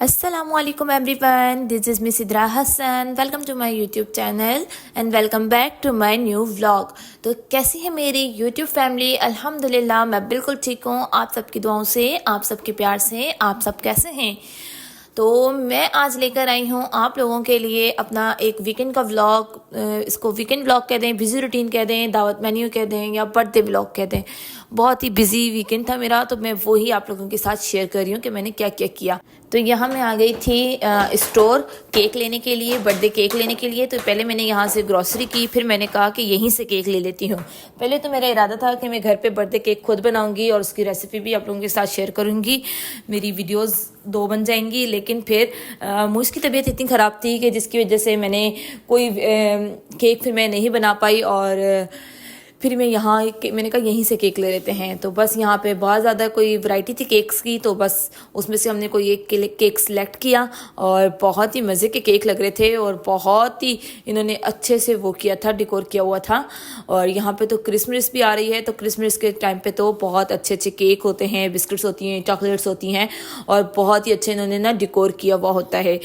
Assalamualaikum everyone, this is Miss Sidra Hassan. Welcome to my YouTube channel and welcome back to my new vlog. तो कैसी है मेरी YouTube family? अल्हम्दुलिल्लाह मैं बिल्कुल ठीक हूँ। आप सबकी दुआओं से, आप सबके प्यार से, आप सब कैसे हैं? तो मैं आज लेकर आई हूँ आप लोगों के लिए अपना एक वीकेंड का व्लॉग। इसको वीकेंड व्लॉग कह दें, बिज़ी रूटीन कह दें, दावत मेन्यू कह दें या बर्थडे व्लॉग कह दें। बहुत ही बिज़ी वीकेंड था मेरा, तो मैं वही आप लोगों के साथ शेयर कर रही हूँ कि मैंने क्या क्या किया। तो यहाँ मैं आ गई थी स्टोर केक लेने के लिए, बर्थडे केक लेने के लिए। तो पहले मैंने यहाँ से ग्रॉसरी की, फिर मैंने कहा कि यहीं से केक ले लेती हूँ। पहले तो मेरा इरादा था कि मैं घर पे बर्थडे केक खुद बनाऊँगी और उसकी रेसिपी भी आप लोगों के साथ शेयर करूँगी। मेरी वीडियोज़ 2 बन जाएंगी, लेकिन फिर मुझ की तबीयत इतनी ख़राब थी कि जिसकी वजह से मैंने कोई केक फिर मैं नहीं बना पाई। और फिर मैंने कहा यहीं से केक ले लेते हैं। तो बस यहाँ पे बहुत ज़्यादा कोई वैरायटी थी केक्स की, तो बस उसमें से हमने कोई एक केक सिलेक्ट किया और बहुत ही मज़े के केक लग रहे थे और बहुत ही इन्होंने अच्छे से वो किया था, डेकोर किया हुआ था। और यहाँ पे तो क्रिसमस भी आ रही है, तो क्रिसमस के टाइम पे तो बहुत अच्छे अच्छे केक होते हैं, बिस्किट्स होती हैं, चॉकलेट्स होती हैं और बहुत ही अच्छे इन्होंने ना डेकोर किया हुआ होता है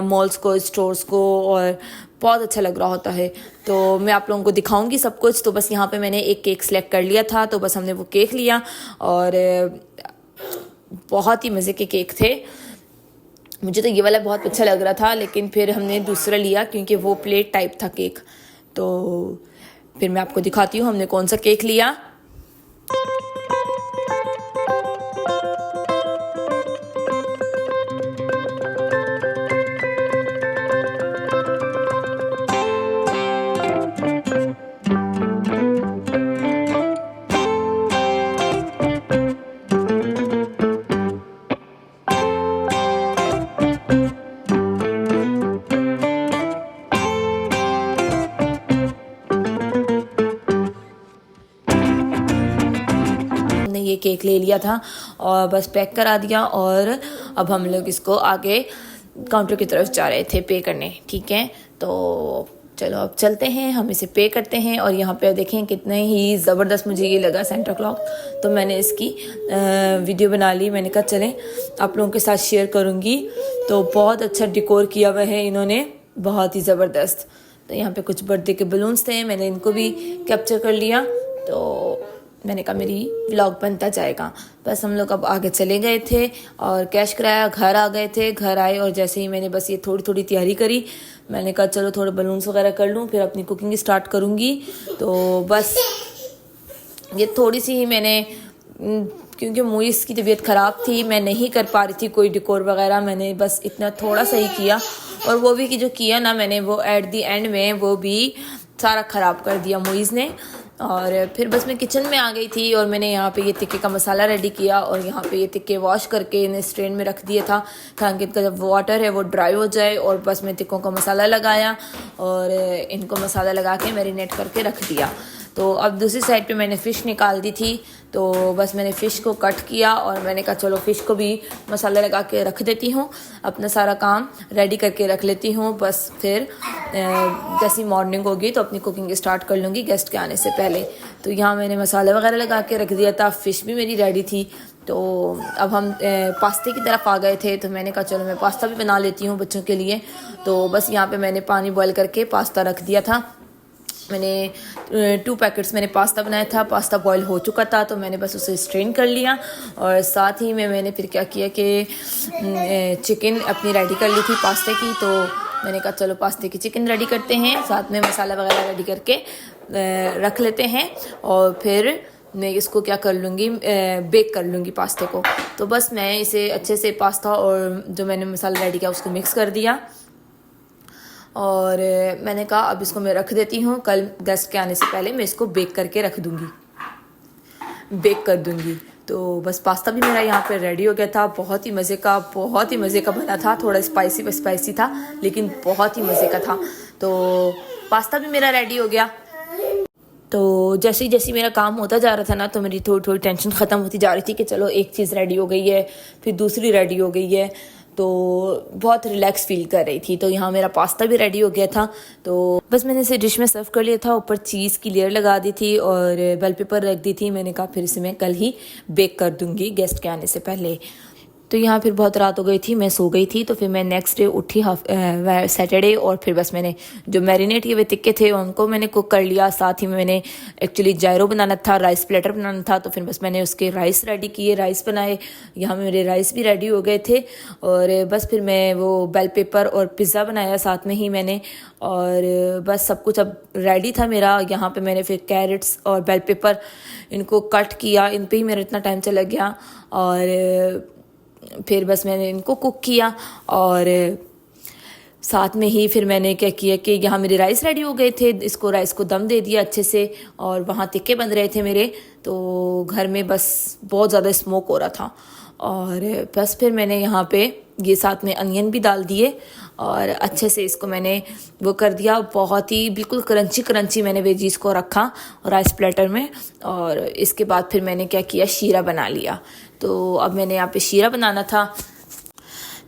मॉल्स को, स्टोर्स को, और बहुत अच्छा लग रहा होता है। तो मैं आप लोगों को दिखाऊंगी सब कुछ। तो बस यहाँ पे मैंने एक केक सिलेक्ट कर लिया था, तो बस हमने वो केक लिया और बहुत ही मज़े के केक थे। मुझे तो ये वाला बहुत अच्छा लग रहा था, लेकिन फिर हमने दूसरा लिया क्योंकि वो प्लेट टाइप था केक। तो फिर मैं आपको दिखाती हूँ हमने कौन सा केक लिया। ये केक ले लिया था और बस पैक करा दिया और अब हम लोग इसको आगे काउंटर की तरफ जा रहे थे पे करने। ठीक है, तो चलो अब चलते हैं, हम इसे पे करते हैं। और यहाँ पे देखें कितने ही ज़बरदस्त मुझे ये लगा सेंटा क्लॉक। तो मैंने इसकी वीडियो बना ली। मैंने कहा चलें आप लोगों के साथ शेयर करूँगी। तो बहुत अच्छा डेकोर किया हुआ है इन्होंने, बहुत ही ज़बरदस्त। तो यहाँ पे कुछ बर्थडे के बलून्स थे, मैंने इनको भी कैप्चर कर लिया। तो मैंने कहा मेरी व्लॉग बनता जाएगा। बस हम लोग अब आगे चले गए थे और कैश कराया, घर आ गए थे। घर आए और जैसे ही मैंने बस ये थोड़ी थोड़ी तैयारी करी, मैंने कहा चलो थोड़े बलून्स वगैरह कर लूँ, फिर अपनी कुकिंग स्टार्ट करूँगी। तो बस ये थोड़ी सी ही मैंने, क्योंकि मुझे की तबीयत ख़राब थी, मैं नहीं कर पा रही थी कोई डेकोर वगैरह, मैंने बस इतना थोड़ा सा ही किया। और वो भी कि जो किया ना मैंने, वो एट दी एंड में वो भी सारा ख़राब कर दिया मुइज़ ने। और फिर बस मैं किचन में आ गई थी और मैंने यहाँ पे ये टिक्के का मसाला रेडी किया और यहाँ पे ये टिक्के वॉश करके इन्हें स्ट्रेन में रख दिया था ताकि इनका जब वाटर है वो ड्राई हो जाए। और बस मैं टिक्कों का मसाला लगाया और इनको मसाला लगा के मैरिनेट करके रख दिया। तो अब दूसरी साइड पे मैंने फ़िश निकाल दी थी, तो बस मैंने फ़िश को कट किया और मैंने कहा चलो फ़िश को भी मसाला लगा के रख देती हूँ, अपना सारा काम रेडी करके रख लेती हूँ। बस फिर जैसी मॉर्निंग होगी तो अपनी कुकिंग स्टार्ट कर लूँगी गेस्ट के आने से पहले। तो यहाँ मैंने मसाला वगैरह लगा के रख दिया था, फ़िश भी मेरी रेडी थी। तो अब हम पास्ते की तरफ आ गए थे, तो मैंने कहा चलो मैं पास्ता भी बना लेती हूँ बच्चों के लिए। तो बस यहाँ पे मैंने पानी बॉयल करके पास्ता रख दिया था। मैंने 2 पैकेट्स मैंने पास्ता बनाया था, पास्ता बॉयल हो चुका था, तो मैंने बस उसे स्ट्रेन कर लिया। और साथ ही में मैंने फिर क्या किया कि चिकन अपनी रेडी कर ली थी पास्ते की। तो मैंने कहा चलो पास्ते की चिकन रेडी करते हैं, साथ में मसाला वगैरह रेडी करके रख लेते हैं और फिर मैं इसको क्या कर लूँगी, बेक कर लूँगी पास्ते को। तो बस मैं इसे अच्छे से पास्ता और जो मैंने मसाला रेडी किया उसको मिक्स कर दिया और मैंने कहा अब इसको मैं रख देती हूँ, कल गेस्ट के आने से पहले मैं इसको बेक करके रख दूँगी, बेक कर दूँगी। तो बस पास्ता भी मेरा यहाँ पे रेडी हो गया था। बहुत ही मज़े का बना था, थोड़ा स्पाइसी था लेकिन बहुत ही मज़े का था। तो पास्ता भी मेरा रेडी हो गया। तो जैसे जैसे मेरा काम होता जा रहा था ना, तो मेरी थोड़ी थोड़ी टेंशन ख़त्म होती जा रही थी कि चलो एक चीज़ रेडी हो गई है, फिर दूसरी रेडी हो गई है, तो बहुत रिलैक्स फील कर रही थी। तो यहाँ मेरा पास्ता भी रेडी हो गया था। तो बस मैंने इसे डिश में सर्व कर लिया था, ऊपर चीज़ की लेयर लगा दी थी और बेल पेपर रख दी थी। मैंने कहा फिर इसे मैं कल ही बेक कर दूँगी गेस्ट के आने से पहले। तो यहाँ फिर बहुत रात हो गई थी, मैं सो गई थी। तो फिर मैं नेक्स्ट डे उठी सैटरडे, और फिर बस मैंने जो मैरिनेट किए हुए टिक्के थे उनको मैंने कुक कर लिया। साथ ही में मैंने एक्चुअली जायरो बनाना था, राइस प्लेटर बनाना था, तो फिर बस मैंने उसके राइस रेडी किए, राइस बनाए। यहाँ मेरे राइस भी रेडी हो गए थे, और बस फिर मैं वो बेल पेपर और पिज़्ज़ा बनाया साथ में ही मैंने, और बस सब कुछ अब रेडी था मेरा। यहाँ पे मैंने फिर कैरेट्स और बेल पेपर इनको कट किया, इन पे ही मेरा इतना टाइम चला गया। और फिर बस मैंने इनको कुक किया, और साथ में ही फिर मैंने क्या किया कि यहाँ मेरे राइस रेडी हो गए थे, इसको राइस को दम दे दिया अच्छे से, और वहाँ टिक्के बन रहे थे मेरे। तो घर में बस बहुत ज़्यादा स्मोक हो रहा था, और बस फिर मैंने यहाँ पे ये साथ में अनियन भी डाल दिए, और अच्छे से इसको मैंने वो कर दिया। बहुत ही बिल्कुल क्रंची क्रंची मैंने वेजीज को रखा राइस प्लेटर में। और इसके बाद फिर मैंने क्या किया, शीरा बना लिया। तो अब मैंने यहाँ पे शीरा बनाना था।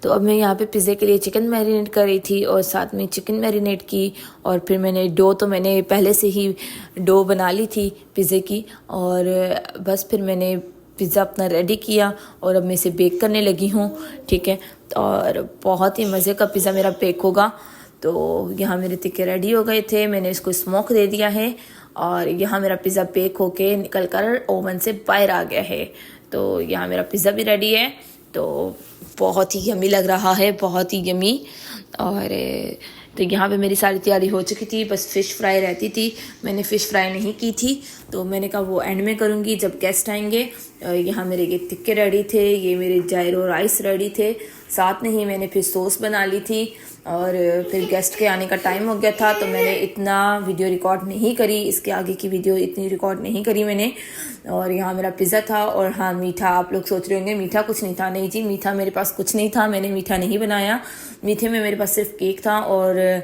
तो अब मैं यहाँ पे पिज़्ज़े के लिए चिकन मैरिनेट कर रही थी, और साथ में चिकन मैरिनेट की, और फिर मैंने डो तो मैंने पहले से ही डो बना ली थी पिज़्ज़े की। और बस फिर मैंने पिज़्ज़ा अपना रेडी किया, और अब मैं इसे बेक करने लगी हूँ, ठीक है। और बहुत ही मज़े का पिज़्ज़ा मेरा बेक होगा। तो यहाँ मेरे टिक्के रेडी हो गए थे, मैंने इसको स्मोक दे दिया है, और यहाँ मेरा पिज़्ज़ा बेक होके निकल कर ओवन से बाहर आ गया है। तो यहाँ मेरा पिज़्ज़ा भी रेडी है, तो बहुत ही यमी लग रहा है, बहुत ही यमी। और तो यहाँ पे मेरी सारी तैयारी हो चुकी थी, बस फ़िश फ्राई रहती थी, मैंने फ़िश फ्राई नहीं की थी, तो मैंने कहा वो एंड में करूँगी जब गेस्ट आएंगे। यहाँ मेरे ये टिक्के रेडी थे, ये मेरे जायरो राइस रेडी थे, साथ में ही मैंने फिर सॉस बना ली थी। और फिर गेस्ट के आने का टाइम हो गया था, तो मैंने इतना वीडियो रिकॉर्ड नहीं करी, इसके आगे की वीडियो इतनी रिकॉर्ड नहीं करी मैंने। और यहाँ मेरा पिज़्ज़ा था, और हाँ मीठा, आप लोग सोच रहे होंगे मीठा कुछ नहीं था। नहीं जी, मीठा मेरे पास कुछ नहीं था, मैंने मीठा नहीं बनाया। मीठे में मेरे पास सिर्फ केक था, और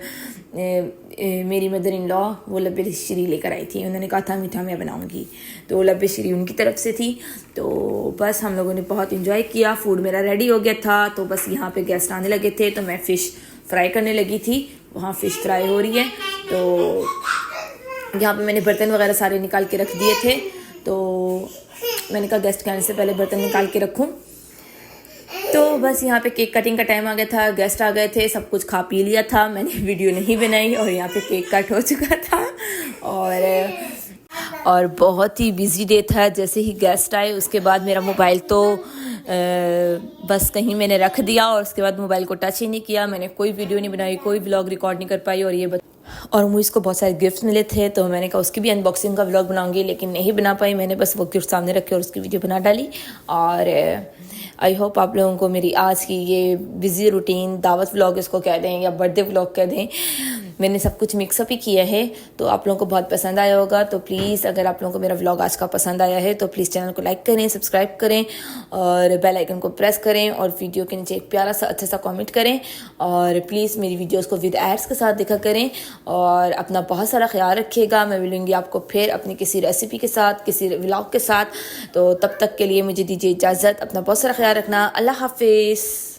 मेरी मदर इन लॉ वो लब्बे श्री लेकर आई थी, उन्होंने कहा था मीठा मैं बनाऊंगी, तो लब्बे श्री उनकी तरफ से थी। तो बस हम लोगों ने बहुत इंजॉय किया, फूड मेरा रेडी हो गया था। तो बस यहाँ पे गेस्ट आने लगे थे, तो मैं फ़िश फ्राई करने लगी थी, वहाँ फ़िश फ्राई हो रही है। तो यहाँ पे मैंने बर्तन वगैरह सारे निकाल के रख दिए थे, तो मैंने कहा गेस्ट के आने से पहले बर्तन निकाल के रखूँ। तो बस यहाँ पे केक कटिंग का टाइम आ गया था, गेस्ट आ गए थे, सब कुछ खा पी लिया था, मैंने वीडियो नहीं बनाई, और यहाँ पे केक कट हो चुका था। और बहुत ही बिजी डे था। जैसे ही गेस्ट आए उसके बाद मेरा मोबाइल तो बस कहीं मैंने रख दिया, और उसके बाद मोबाइल को टच ही नहीं किया, मैंने कोई वीडियो नहीं बनाई, कोई व्लॉग रिकॉर्ड नहीं कर पाई। और मुझे इसको बहुत सारे गिफ्ट्स मिले थे, तो मैंने कहा उसकी भी अनबॉक्सिंग का व्लॉग बनाऊंगी, लेकिन नहीं बना पाई। मैंने बस वो गिफ्ट सामने रखे और उसकी वीडियो बना डाली। और आई होप आप लोगों को मेरी आज की ये बिज़ी रूटीन, दावत व्लॉग इसको कह दें या बर्थडे व्लॉग कह दें, मैंने सब कुछ मिक्सअप ही किया है, तो आप लोगों को बहुत पसंद आया होगा। तो प्लीज़ अगर आप लोगों को मेरा व्लॉग आज का पसंद आया है तो प्लीज़ चैनल को लाइक करें, सब्सक्राइब करें, और बेल आइकन को प्रेस करें, और वीडियो के नीचे एक प्यारा सा अच्छा सा कमेंट करें। और प्लीज़ मेरी वीडियोस को विद एड्स के साथ देखा करें, और अपना बहुत सारा ख्याल रखिएगा। मैं मिलूँगी आपको फिर अपनी किसी रेसिपी के साथ, किसी व्लॉग के साथ। तो तब तक के लिए मुझे दीजिए इजाज़त, अपना बहुत सारा ख्याल रखना। अल्लाह हाफिज़।